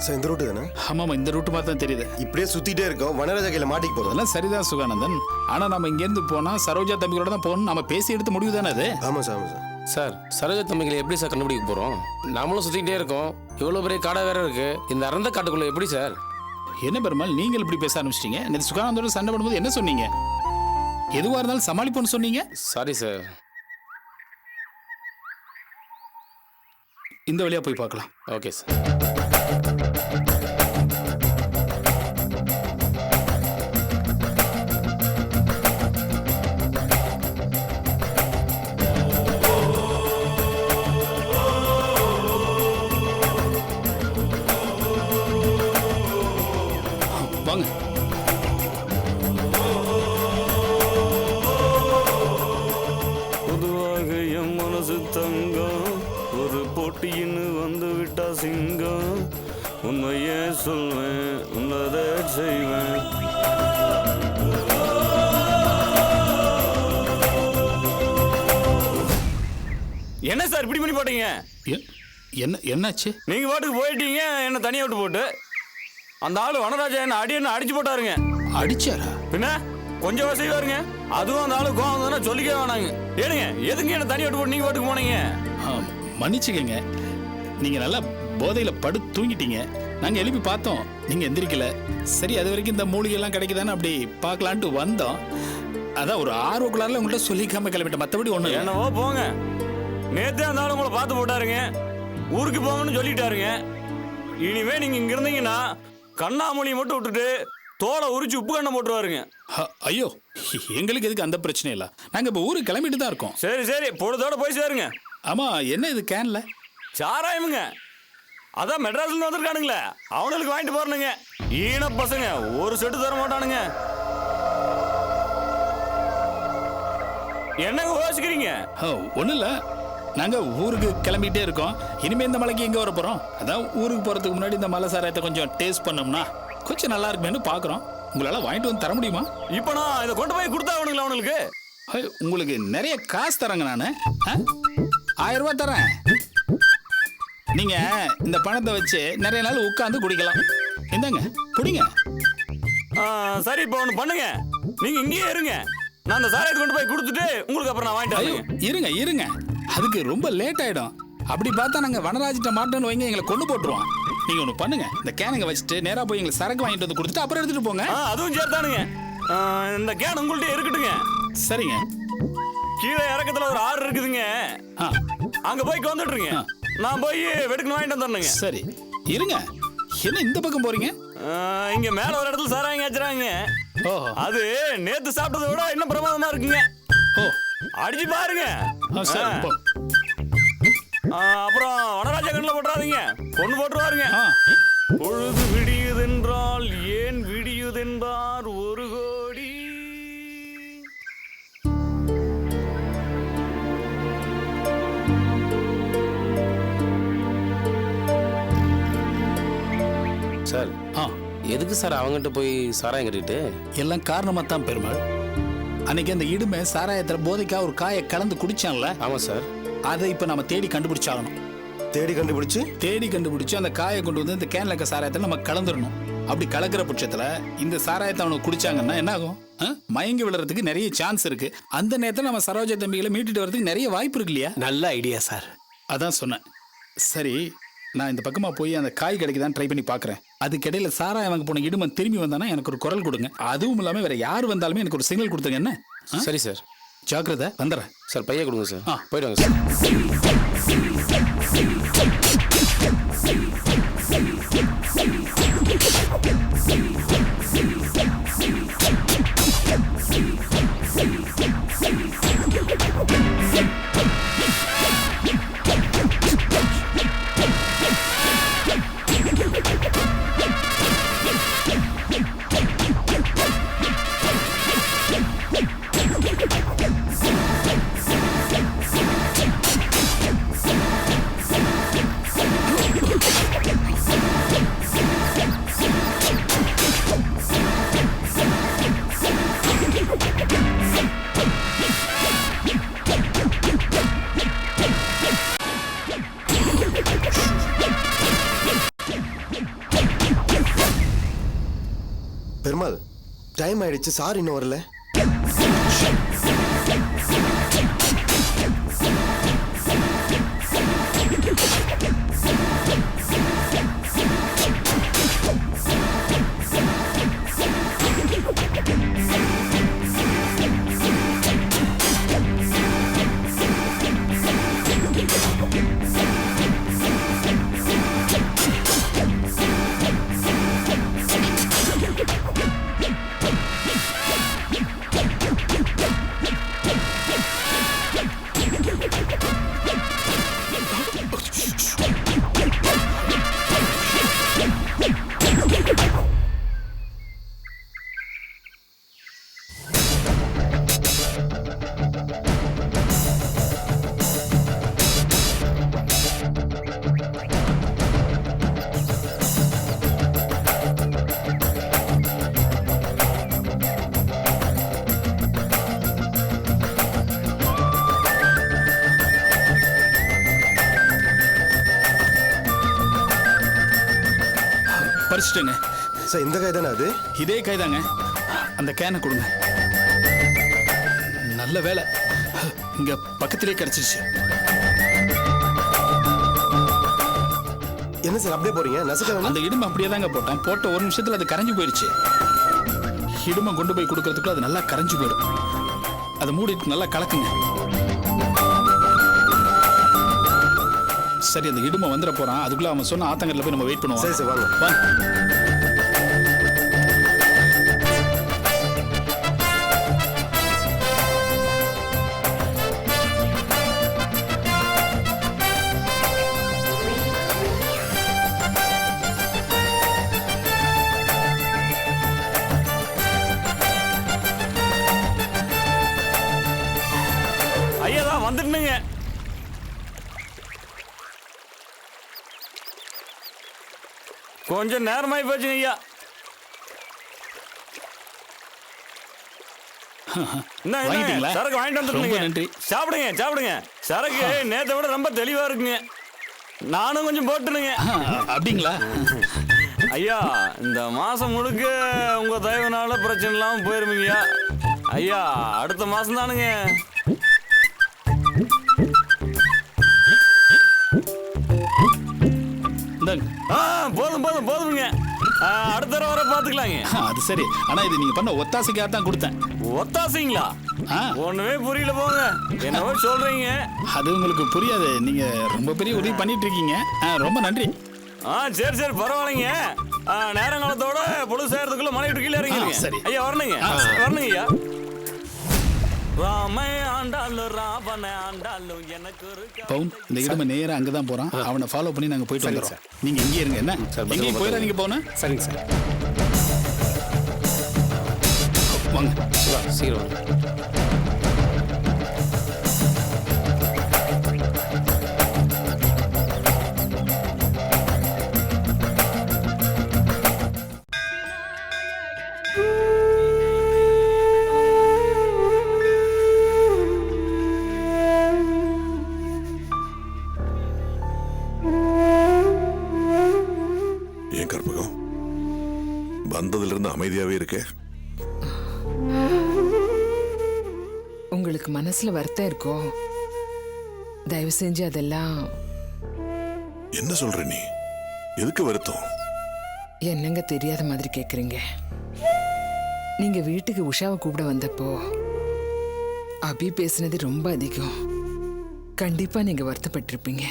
Sir இந்த route தானே? ஆமாம், இந்த ரூட்டு மாதிரி தான் தெரியுது. இப்படியே சுத்திட்டே இருக்கோம், வனராஜா கையில மாட்டிக்கு போறோம். அதெல்லாம் சரிதான் சுகானந்தன். ஆனா நம்ம இங்கேருந்து போனா சரோஜா தம்பிகளோட தான் போகணும். நம்ம பேசி எடுத்த முடிவு தானே அது. ஆமா சார், ஆமா சார். சார் சரோஜா தம்பிகளை எப்படி சார் கண்டுபிடிக்க போகிறோம்? நம்மளும் சுற்றிக்கிட்டே இருக்கோம், இவ்வளோ பெரிய காடை வேற இருக்கு. இந்த அறந்த காட்டுக்குள்ளே எப்படி சார்? என்ன பெருமாள் நீங்கள் இப்படி பேச ஆரம்பிச்சிட்டீங்க? நேற்று சுகானந்தோட சண்டை பண்ணும்போது என்ன சொன்னீங்க? எதுவாக இருந்தாலும் சமாளிப்போன்னு சொன்னீங்க. Sorry sir. இந்த வழியா போய் பார்க்கலாம். Okay sir. வாங்க. பொதுவாக என் மனசு தங்கம், ஒரு போட்டின்னு வந்து விட்டா சிங்கம். உண்மையே சொல்வேன், உன்னதை செய்வேன். என்ன சார் இப்படி பண்ணி போட்டீங்க? என்னாச்சு? நீங்க பாட்டுக்கு போயிட்டீங்க, என்ன தனியா விட்டு போட்டு. அந்த ஆளு வனராஜா என்ன அடிச்சு போட்டாருங்க. அடிச்சாரா? பின்ன கொஞ்சம் செய்வாருங்க. அதுவும் அந்த ஆளு கோவம் தானே சொல்லிக்கவே வேணாங்க. ஏனுங்க எதுங்க என்ன தனியா விட்டு போட்டு நீங்க பாட்டுக்கு போனீங்க? மன்னிச்சுக்கங்க, நீங்க நல்லா போதையில படுத்து தூங்கிட்டீங்க. நாங்க எழுப்பி பார்த்தோம், நீங்க எந்திரிக்கல. சரி, அது வரைக்கும் இந்த மூலிகை எல்லாம் கிடைக்குதானே அப்படி பார்க்கலான்ட்டு வந்தோம். அதான் ஒரு ஆர்வக்குள்ளாரில் உங்கள்கிட்ட சொல்லிக்காம கிளம்பிட்டேன். மற்றபடி ஒண்ணு என்னவோ போங்க. நேத்தே அந்த ஆளு உங்களை பார்த்து போட்டாருங்க, ஊருக்கு போங்கன்னு சொல்லிட்டாருங்க. இனிமே நீங்க இங்க இருந்தீங்கன்னா கண்ணாமொழியை மட்டும் விட்டுட்டு தோலை உரிச்சு உப்பு கண்ணை போட்டுருவாருங்க. ஐயோ, எங்களுக்கு எதுக்கு அந்த பிரச்சனை இல்லை. நாங்க இப்ப ஊருக்கு கிளம்பிட்டு தான் இருக்கோம். சரி சரி, பொழுதோட போய் சேருங்க. ஆமா, என்ன இது கேன்ல சாராயமுங்க? அதான் மெட்ராஸ்ல வந்திருக்கானுங்களே, அவனுக்கு வாங்கிட்டு போறனுங்க. ஈன பசங்க ஒரு செட்டு தர மாட்டானுங்க. என்னங்க யோசிக்கிறீங்க? ஒன்றும் இல்லை, நாங்கள் ஊருக்கு கிளம்பிட்டே இருக்கோம். இனிமேல் இந்த மலைக்கு எங்கே வர போகிறோம்? அதான் ஊருக்கு போகிறதுக்கு முன்னாடி இந்த மலை சாராயத்தை கொஞ்சம் டேஸ்ட் பண்ணோம்னா கொஞ்சம் நல்லா இருக்குமேனு பார்க்குறோம். உங்களால் வாங்கிட்டு வந்து தர முடியுமா? இப்போ நான் இதை கொண்டு போய் கொடுத்தா அவனுங்களா? அவனுக்கு உங்களுக்கு நிறைய காசு தரேங்க. நான் 1000 ரூபா தரேன். நீங்கள் இந்த பணத்தை வச்சு நிறைய நாள் உட்காந்து குடிக்கலாம். இந்தாங்க, குடிங்க. சரி, இப்போ ஒன்று பண்ணுங்க, நீங்கள் இங்கேயே இருங்க. நான் அந்த சாராயத்தை கொண்டு போய் கொடுத்துட்டு உங்களுக்கு அப்புறம் நான் வாங்கிட்டு வரேன். இருங்க இருங்க, அதுக்கு ரொம்ப லேட் ஆயிடும். அப்படி பார்த்தா நாங்கள் வனராஜிட்ட மாட்டோன்னு வைங்க, எங்களை கொண்டு போட்டுருவோம். நீங்க ஒன்று பண்ணுங்க, இந்த கேனுங்க வச்சுட்டு நேராக போய் எங்களுக்கு சரக்கு வாங்கிட்டு வந்து கொடுத்துட்டு அப்புறம் எடுத்துட்டு போங்க. அதுவும் சேர்த்தானுங்க. இந்த கேன் உங்கள்கிட்ட இருக்கட்டுங்க. சரிங்க. கீழே இறக்கத்துல ஒரு ஆறு இருக்குதுங்க, அங்க போய் வந்துட்டுருங்க. நான் போய் வெடுக்கணும் வாங்கிட்டு வந்துடுங்க. சரி இருங்க. என்ன இந்த பக்கம் போறீங்க? இங்க மேல ஒரு இடத்துல சாராயங்க வச்சுறாங்க. அது நேத்து சாப்பிட்டதை விட இன்னும் பிரமாதமா இருக்குங்க. அடிச்சு பாருங்க. அப்புறம் வனராஜா கண்ணில் போட்டுறாதீங்க, கொண்டு போட்டுருவாருங்க. பொழுது விடியுதென்றால் ஏன் விடியுதென்றார் ஒரு கோடி. சார் எதுக்கு சார் அவங்ககிட்ட போய் சாராயம் கட்டிட்டு? எல்லாம் காரணமா தான் பெருமாள். அன்னைக்கு அந்த இடுமை சாராயத்தில் போதைக்கா ஒரு காயை கலந்து குடிச்சான்ல? ஆமாம் சார். அதை இப்போ நம்ம தேடி கண்டுபிடிச்சாகணும். தேடி கண்டுபிடிச்சு அந்த காயை கொண்டு வந்து இந்த கேன்ல இருக்க சாராயத்தை நம்ம கலந்துடணும். அப்படி கலக்கிற பட்சத்தில் இந்த சாராயத்தை அவனுக்கு குடிச்சாங்கன்னா என்ன ஆகும்? மயங்கி விழுறதுக்கு நிறைய சான்ஸ் இருக்கு. அந்த நேரத்தில் நம்ம சரோஜா தம்பிகளை மீட்டுட்டு வரதுக்கு நிறைய வாய்ப்பு இருக்கு இல்லையா? நல்ல ஐடியா சார். அதான் சொன்னேன். சரி, நான் இந்த பக்கமாக போய் அந்த காய் கிடைக்குதான் ட்ரை பண்ணி பார்க்குறேன். அதுக்கிடையில் சாராயம் வாங்க போன இடுமன் திரும்பி வந்தானா எனக்கு ஒரு குரல் கொடுங்க. அதுவும் இல்லாமல் வேற யார் வந்தாலுமே எனக்கு ஒரு சிக்னல் கொடுத்துங்க. என்ன? சரி சார். ஜாக்கிரதை, வந்துடுறேன் சார். பையன் கொடுங்க சார். போயிடுவாங்க சார். டைம் ஆயிடுச்சு, சார் இன்னும் வரல. பறிச்சிட்டேங்க. சார் இந்த காய் தானே அது? இதே கைதாங்க. அந்த கேனை கொடுங்க. நல்ல வேலை, இங்க பக்கத்திலே கிடைச்சிருச்சு. என்ன சார் அப்படியே போறீங்க? நசுக்க வேணாம்? அந்த இடுமை அப்படியே தாங்க போட்டோம். போட்ட ஒரு நிமிஷத்துல அது கரைஞ்சு போயிடுச்சு. இடுமை கொண்டு போய் கொடுக்கறதுக்குள்ள அது நல்லா கரைஞ்சு போயிடும். அதை மூடிட்டு நல்லா கலக்குங்க. சரி, அந்த இடுமை வந்துட போறான். அதுக்குள்ள அவன் சொன்ன ஆத்தங்கரில் போய் நம்ம வெயிட் பண்ணுவோம். சரி சார், வாங்க. வா. ஐயா தான் வந்துட்டுனுங்க. கொஞ்சம் நேரமாயி போச்சுங்க ஐயா. வாங்கிட்டீங்களா? சரக்கு வாங்கிட்டு ரொம்ப வந்துருங்க. நன்றி. சாப்பிடுங்க சாப்பிடுங்க. சரக்கு நேத்தை விட ரொம்ப தெளிவா இருக்குங்க. நானும் கொஞ்சம் போட்டுனுங்க. அப்படிங்களா? ஐயா, இந்த மாசம் முழுக்க உங்க தயவுனால பிரச்சனை இல்லாம போயிருவீங்கய்யா. ஐயா, அடுத்த மாசம் தானுங்க. இந்தாங்க. போதும் போதும் போதுங்க. அடுத்த தடவை வர பாத்துக்கலாங்க. அது சரி. ஆனா இது நீங்க பண்ண ஒத்தாசைக்காக தான் கொடுத்தேன். ஒத்தாசைங்களா? ஆ, ஒண்ணுமே புரியல போங்க. என்னவோ சொல்றீங்க. அது உங்களுக்கு புரியாது. நீங்க ரொம்ப பெரிய உதவி பண்ணிட்டு இருக்கீங்க. ரொம்ப நன்றி. சரி சரி, பரவாயில்லைங்க. நேரங்காலத்தோட பொழுது செய்யறதுக்குள்ள மலை விட்டு கீழே இறங்கிடுங்க. சரி. ஐயா வரணுங்க. வரணுங்க ஐயா. ராமே ஆண்டாலும் ராவணே ஆண்டாலும் எனக்கு ஒரு பவுன், இந்த இடுமை நேரா அங்கதான் போறான். அவனை ஃபாலோ பண்ணி நாங்க போயிட்டு வந்துடுறோம். நீங்க இங்கே இருங்க. என்ன எங்கேயும் போயிடாதீங்க. போன சரிங்க சார். வாங்க. சீக்கிரம் வாங்க. ஏன் கற்பகம் வந்ததுல இருந்து அமைதியாவே இருக்கே? உங்களுக்கு மனசுல வருத்தம் இருக்கோ? தயவு செஞ்சு அதெல்லாம். என்ன சொல்ற நீ? எதுக்கு வருத்தம்? என்னங்க தெரியாத மாதிரி கேக்குறீங்க? நீங்க வீட்டுக்கு உஷாவை கூப்பிட வந்தப்போ அபி பேசுனது ரொம்ப அதிகம். கண்டிப்பா நீங்க வருத்தப்பட்டிருப்பீங்க.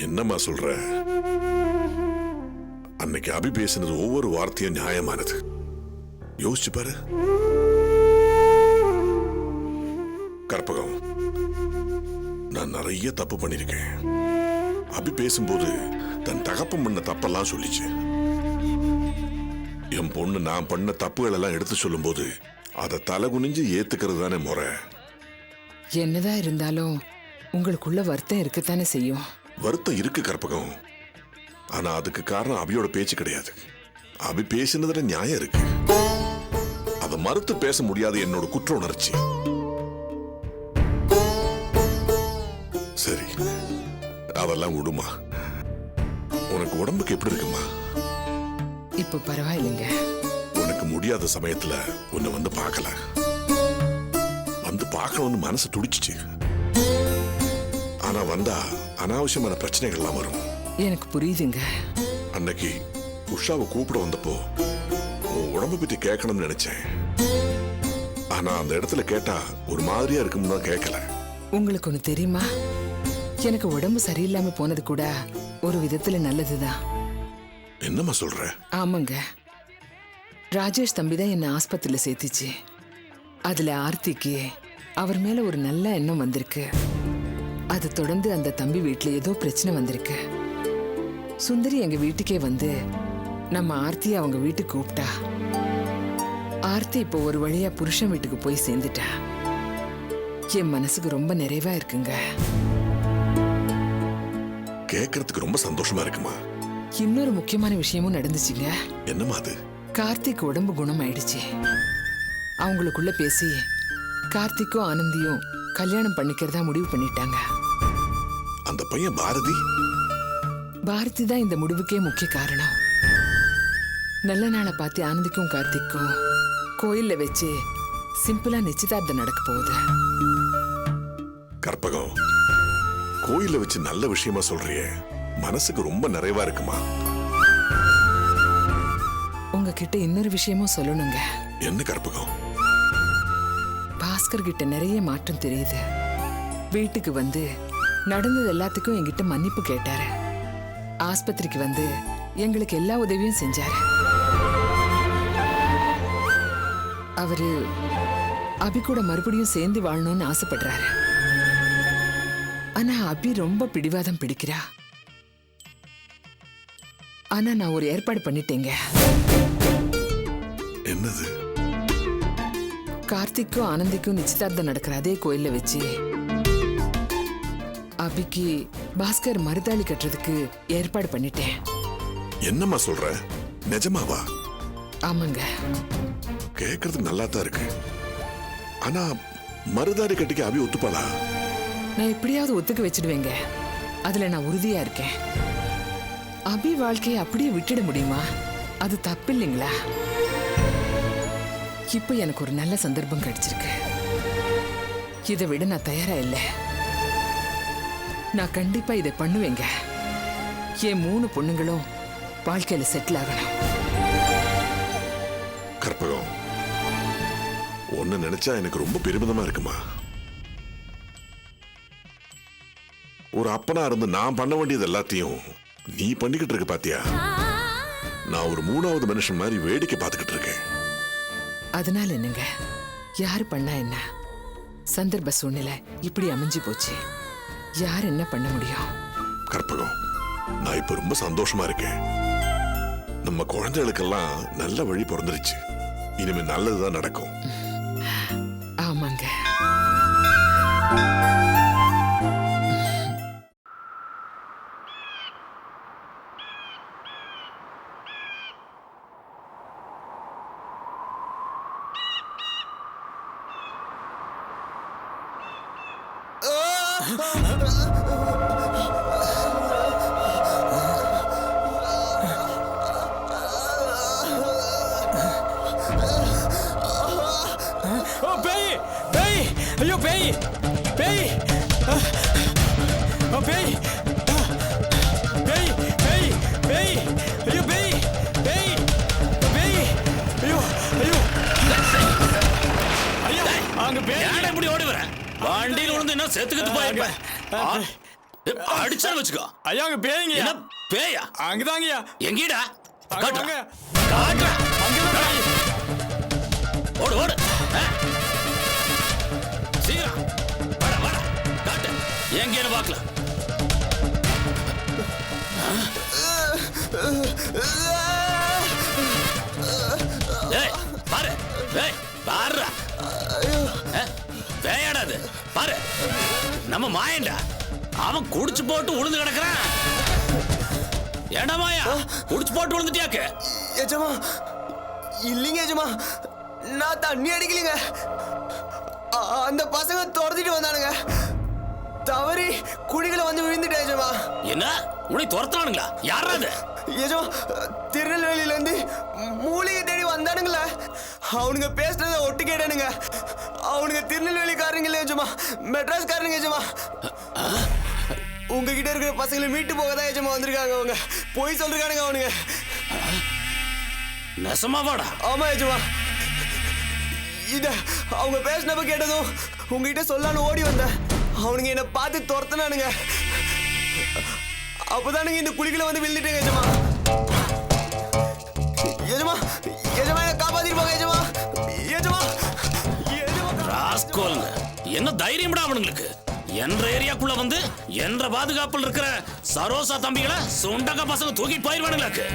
என்னம்மா சொல்ற? அன்னைக்கு அபி பேசினது ஒவ்வொரு வார்த்தையும் நியாயமானது. யோசிச்சு பாரு. கற்பகம், நான் நிறைய தப்பு பண்ணிருக்கேன். அபி பேசும்போது தன் தகப்பன் பண்ண தப்பெல்லாம் சொல்லிச்சு. என் பொண்ணு நான் பண்ண தப்புகள் எல்லாம் எடுத்து சொல்லும் போது அதை தலை குனிஞ்சு ஏத்துக்கிறது தானே முறை. என்னதான் இருந்தாலும் உங்களுக்குள்ள வருத்தம் இருக்கத்தானே செய்யும். வருத்தம் இருக்கு கற்பகம். ஆனா அதுக்கு காரணம் அபியோட பேச்சு கிடையாது. அபி பேசினதுல நியாயம் இருக்கு. அதை மறுத்து பேச முடியாது என்னோட குற்ற உணர்ச்சி. சரி, அதெல்லாம் விடுமா. உனக்கு உடம்புக்கு எப்படி இருக்குமா? இப்ப பரவாயில்லைங்க. உனக்கு எனக்கு முடியாத சமயத்துல உன்னை வந்து பார்க்கல. வந்து பார்க்கணும்னு மனசு துடிச்சிச்சு. ஆனா வந்தா அனாவசியமான பிரச்சனைகள்லாம் வரும். எனக்கு புரியுதுங்க. அன்னைக்கு உஷாவை கூப்பிட வந்தப்போ உன் உடம்பை பத்தி கேட்கணும்னு நினைச்சேன். ஆனா அந்த இடத்துல கேட்டா ஒரு மாதிரியா இருக்கும்னு தான் கேட்கல. உங்களுக்கு ஒண்ணு தெரியுமா, எனக்கு உடம்பு சரியில்லாம போனது கூட ஒரு விதத்துல நல்லதுதான். என்னம்மா சொல்ற? ஆமாங்க, ராஜேஷ் தம்பி தான் என்ன ஆஸ்பத்திரியில சேர்த்துச்சு. அதுல ஆர்த்திக்கு அவர் மேல ஒரு நல்ல எண்ணம் வந்திருக்கு. அதை தொடர்ந்து அந்த தம்பி வீட்டுல ஏதோ பிரச்சனை வந்திருக்கு. சுந்தரி எங்க வீட்டுக்கே வந்து நம்ம ஆர்த்தியை அவங்க வீட்டுக்கு கூப்பிட்டா. ஆர்த்தி இப்போ ஒரு வழியா புருஷன் வீட்டுக்கு போய் சேர்ந்துட்டா. என் மனசுக்கு ரொம்ப நிறைவா இருக்குங்க. கேட்கறதுக்கு ரொம்ப சந்தோஷமா இருக்குமா. இன்னொரு முக்கியமான விஷயமும் நடந்துச்சுங்க. என்னம்மா அது? கார்த்திக் உடம்பு குணமாயிடுச்சு. அவங்களுக்குள்ள பேசி கார்த்திக்கும் ஆனந்தியும் கல்யாணம் பண்ணிக்கிறதா முடிவு பண்ணிட்டாங்க. அந்த பையன் பாரதி? பாரதி தான் இந்த முடிவுக்கே முக்கிய காரணம். நல்ல நாளை பார்த்து ஆனந்திக்கும் கார்த்திக்கும் கோயில்ல வச்சு சிம்பிளா நிச்சயதார்த்தம் நடக்க போகுது. கற்பகம், கோயில்ல வச்சு நல்ல விஷயமா சொல்றியே, மனசுக்கு ரொம்ப நிறைவா இருக்குமா. உங்ககிட்ட இன்னொரு விஷயமும் சொல்லணுங்க. என்ன கற்பகம்? பாஸ்கர் கிட்ட நிறைய மாற்றம் தெரியுது. வீட்டுக்கு வந்து நடந்தது எல்லாத்துக்கும் என்கிட்ட மன்னிப்பு கேட்டாரு. ஆஸ்பத்திரிக்கு வந்து எங்களுக்கு எல்லா உதவியும் செஞ்சாரு. அவரு அபி கூட மறுபடியும் சேர்ந்து வாழணும்னு ஆசைப்படுறாரு. ஆனா அபி ரொம்ப பிடிவாதம் பிடிக்கிறா. ஆனா நான் ஒரு ஏற்பாடு பண்ணிட்டேங்க. என்னது? கார்த்திக்கும் ஆனந்திக்கும் நிச்சயதார்த்தம் நடக்கிற அதே கோயில்ல வச்சு அபிக்கு பாஸ்கர் மருதாளி கட்டுறதுக்கு ஏற்பாடு பண்ணிட்டேன். என்னம்மா சொல்ற? நிஜமாவா? ஆமாங்க. கேட்கறதுக்கு நல்லா தான் இருக்கு. ஆனா மருதாடி கட்டிக்க அபி ஒத்துப்பாளா? நான் எப்படியாவது ஒத்துக்க வச்சிடுவேங்க. அதுல நான் உறுதியா இருக்கேன். அபி வாழ்க்கையை அப்படியே விட்டுட முடியுமா? அது தப்பு இல்லைங்களா? இப்ப எனக்கு ஒரு நல்ல சந்தர்ப்பம் கிடைச்சிருக்கு. இதை விட நான் தயாரா இல்லை. நான் கண்டிப்பா இதை பண்ணுவேங்க. என் 3 பொண்ணுங்களும் வாழ்க்கையில செட்டில் ஆகணும். கற்பகம், ஒன்னு நினைச்சா எனக்கு ரொம்ப பெருமிதமா இருக்குமா. ஒரு அப்பனா இருந்து நான் பண்ண வேண்டியது எல்லாத்தையும் நீ பண்ணிக்கிட்டு இருக்க பாத்தியா. நான் ஒரு 3வது மனுஷன் மாதிரி வேடிக்கை பார்த்துக்கிட்டு இருக்கேன். அதனால என்னங்க, யாரு பண்ணா என்ன? சந்தர்ப்ப சூழ்நிலை இப்படி அமைஞ்சு போச்சு. யார் என்ன பண்ண முடியும்? கற்பகம், நான் இப்ப ரொம்ப சந்தோஷமா இருக்கேன். நம்ம குழந்தைகளுக்கெல்லாம் நல்ல வழி பிறந்துருச்சு. இனிமே நல்லதுதான் நடக்கும். ஆமாங்க. ஓ பேய் பேய்! ஐயோ பேய் பேய்! ஓ பேய் பேய் பேய் பேய்! ஐயோ பேய் பேய் பேய்! ஐயோ ஐயோ ஐயோ அங்க பேய்! ஏன் இப்படி ஓடி வர? வண்டியில் விழுந்து என்ன செத்துக்கிட்டு போயிருப்பேன். அடிச்சா வச்சுக்கோ. ஐயா அங்க பேய்ங்க! என்ன பேயா? அங்கதாங்கய்யா! எங்கீடா? அங்க காட்டுறா. வாங்க! காட்டுறா. அங்கதான் பேய்! ஓடு ஓடு. சீக்கிரம் வாடா வாடா. காட்டு. எங்கேன்னு பார்க்கலாம். ஏய் பாரு. ஏய் பாருடா. பேயாடாது பாரு. நம்ம மாயண்டா. அவன் குடிச்சு போட்டு உளுந்து கிடக்குறான். ஏண்டா மாயா, குடிச்சு போட்டு விழுந்துட்டியாக்கு? எஜமா இல்லைங்க எஜமா, நான் தண்ணி அடிக்கலைங்க. அந்த பசங்க துரத்திட்டு வந்தானுங்க. தவறி குடிகளை வந்து விழுந்துட்டேன் எஜமா. என்ன உன்னை துரத்துறானுங்களா? யாரா அது? எஜமா திருநெல்வேலியில இருந்து மூலிகை தேடி வந்தானுங்களே, அவனுங்க பேசுறத ஒட்டு கேட்டானுங்க. அவனுங்க திருநெல்வேலிக்காரங்க இல்ல எஜமா, மெட்ராஸ்காரனுங்க எஜமா. உங்ககிட்ட இருக்கிற பசங்களை மீட்டு போக தான் எஜமா வந்திருக்காங்க. அவங்க போய் சொல்றானுங்க அவனுங்க. நெசமாவாடா? ஆமா எஜமா. இத அவங்க பேசினப்ப கேட்டதும் உங்ககிட்ட சொல்லான்னு ஓடி வந்தேன். அவனுங்க என்ன பார்த்து துரத்துனானுங்க. அப்பதானுங்க இந்த குழிக்குள்ள வந்து விழுந்துட்டேங்க எஜமா. எஜமா எஜமா என்ன காப்பாத்திருப்பாங்க எஜமா. எஜமா ராஸ்கோல்ங்க, என்ன தைரியம்டா அவனுங்களுக்கு? என்ற ஏரியாக்குள்ள வந்து என்ற பாதுகாப்பில் இருக்கிற சரோசா தம்பிகளை சுண்டங்க பசங்க தூக்கிட்டு போயிருவானுங்களாக்கு.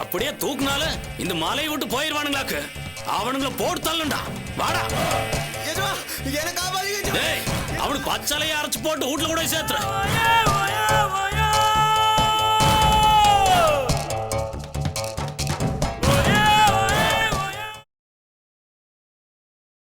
அப்படியே தூக்குனால இந்த மலையை விட்டு போயிருவானுங்களாக்கு. அவனுங்களை போட்டு தள்ளுண்டா. வாடா எஜமா என்ன காப்பாத்திருங்க. அவனுக்கு பச்சளையை அரைச்சு போட்டு வீட்டுல கூட சேர்த்துற.